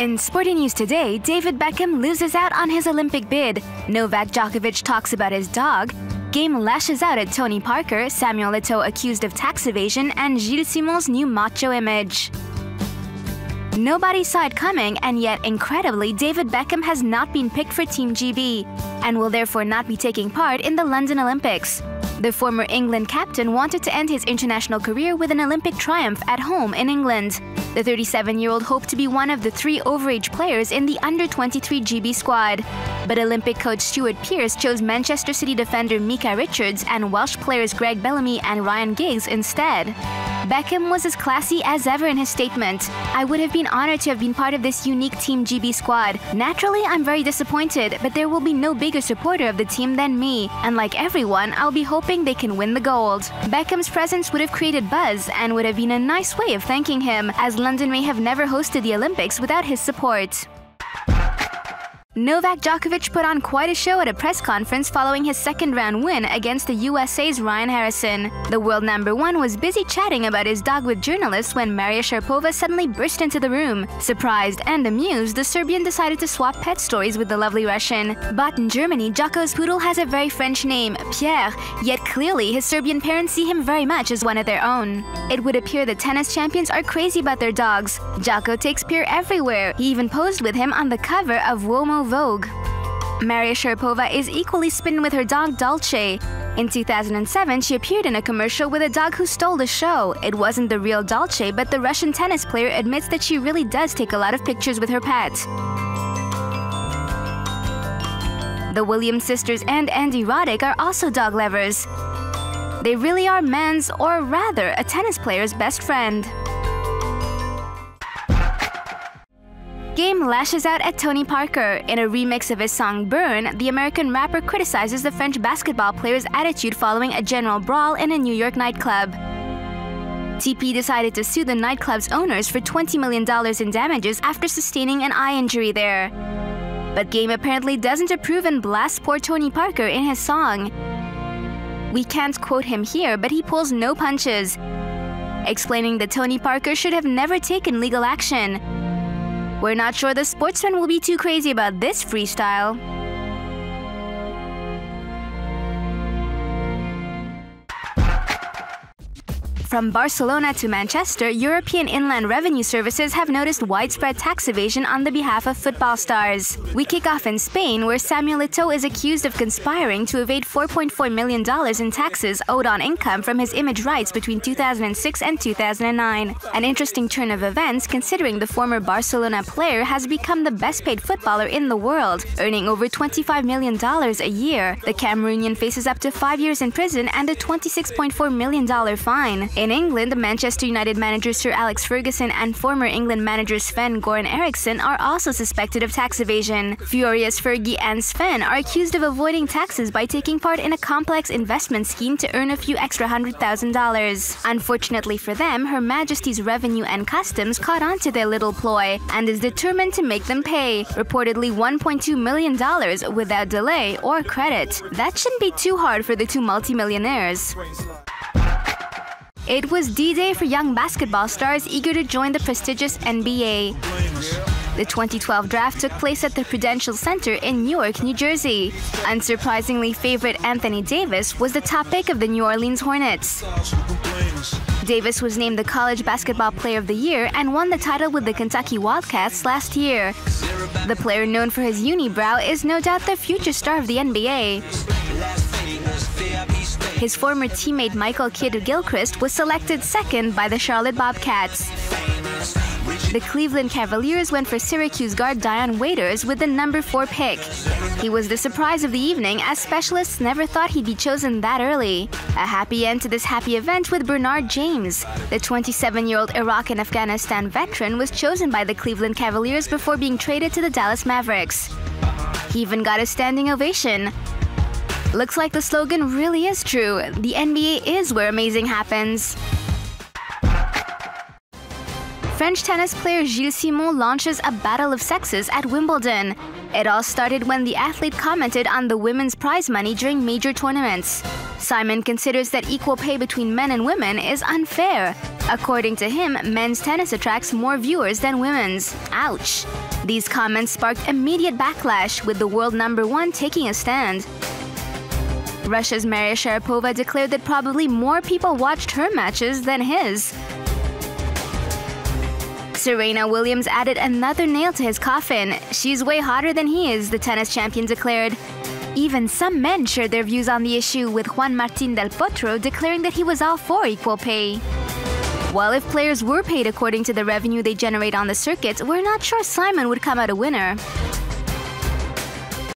In Sporty news today, David Beckham loses out on his Olympic bid. Novak Djokovic talks about his dog. Game lashes out at Tony Parker, Samuel Eto'o accused of tax evasion, and Gilles' new macho image. Nobody saw it coming, and yet, incredibly, David Beckham has not been picked for Team GB and will therefore not be taking part in the London Olympics. The former England captain wanted to end his international career with an Olympic triumph at home in England. The 37-year-old hoped to be one of the 3 overage players in the under-23 GB squad. But Olympic coach Stuart Pearce chose Manchester City defender Micah Richards and Welsh players Greg Bellamy and Ryan Giggs instead. Beckham was as classy as ever in his statement. "I would have been honored to have been part of this unique Team GB squad. Naturally, I'm very disappointed, but there will be no bigger supporter of the team than me. And like everyone, I'll be hoping they can win the gold." Beckham's presence would have created buzz and would have been a nice way of thanking him, as London may have never hosted the Olympics without his support. Novak Djokovic put on quite a show at a press conference following his second-round win against the USA's Ryan Harrison. The world #1 was busy chatting about his dog with journalists when Maria Sharapova suddenly burst into the room. Surprised and amused, the Serbian decided to swap pet stories with the lovely Russian. But in Germany, Djoko's poodle has a very French name, Pierre, yet clearly his Serbian parents see him very much as one of their own. It would appear the tennis champions are crazy about their dogs. Djoko takes Pierre everywhere. He even posed with him on the cover of Uomo Vogue. Maria Sharapova is equally smitten with her dog Dolce. In 2007, she appeared in a commercial with a dog who stole the show. It wasn't the real Dolce, but the Russian tennis player admits that she really does take a lot of pictures with her pet. The Williams sisters and Andy Roddick are also dog lovers. They really are men's, or rather, a tennis player's best friend. Game lashes out at Tony Parker. In a remix of his song Burn, the American rapper criticizes the French basketball player's attitude following a general brawl in a New York nightclub. TP decided to sue the nightclub's owners for $20 million in damages after sustaining an eye injury there. But Game apparently doesn't approve and blasts poor Tony Parker in his song. We can't quote him here, but he pulls no punches, explaining that Tony Parker should have never taken legal action. We're not sure the sportsman will be too crazy about this freestyle. From Barcelona to Manchester, European Inland Revenue Services have noticed widespread tax evasion on the behalf of football stars. We kick off in Spain, where Samuel Eto'o is accused of conspiring to evade $4.4 million in taxes owed on income from his image rights between 2006 and 2009. An interesting turn of events, considering the former Barcelona player has become the best-paid footballer in the world, earning over $25 million a year. The Cameroonian faces up to 5 years in prison and a $26.4 million fine. In England, Manchester United manager Sir Alex Ferguson and former England manager Sven-Göran Eriksson are also suspected of tax evasion. Furious Fergie and Sven are accused of avoiding taxes by taking part in a complex investment scheme to earn a few extra $100,000. Unfortunately for them, Her Majesty's Revenue and Customs caught on to their little ploy and is determined to make them pay, reportedly $1.2 million without delay or credit. That shouldn't be too hard for the two multimillionaires. It was D-Day for young basketball stars eager to join the prestigious NBA. The 2012 draft took place at the Prudential Center in Newark, New Jersey. Unsurprisingly, favorite Anthony Davis was the top pick of the New Orleans Hornets. Davis was named the College Basketball Player of the Year and won the title with the Kentucky Wildcats last year. The player, known for his unibrow, is no doubt the future star of the NBA. His former teammate Michael Kidd-Gilchrist was selected second by the Charlotte Bobcats. The Cleveland Cavaliers went for Syracuse guard Dion Waiters with the number 4 pick. He was the surprise of the evening, as specialists never thought he'd be chosen that early. A happy end to this happy event with Bernard James. The 27-year-old Iraq and Afghanistan veteran was chosen by the Cleveland Cavaliers before being traded to the Dallas Mavericks. He even got a standing ovation. Looks like the slogan really is true. The NBA is where amazing happens. French tennis player Gilles launches a battle of sexes at Wimbledon. It all started when the athlete commented on the women's prize money during major tournaments. Simon considers that equal pay between men and women is unfair. According to him, men's tennis attracts more viewers than women's. Ouch! These comments sparked immediate backlash, with the world #1 taking a stand. Russia's Maria Sharapova declared that probably more people watched her matches than his. Serena Williams added another nail to his coffin. She's way hotter than he is, the tennis champion declared. Even some men shared their views on the issue, with Juan Martín del Potro declaring that he was all for equal pay. While if players were paid according to the revenue they generate on the circuit, we're not sure Simon would come out a winner.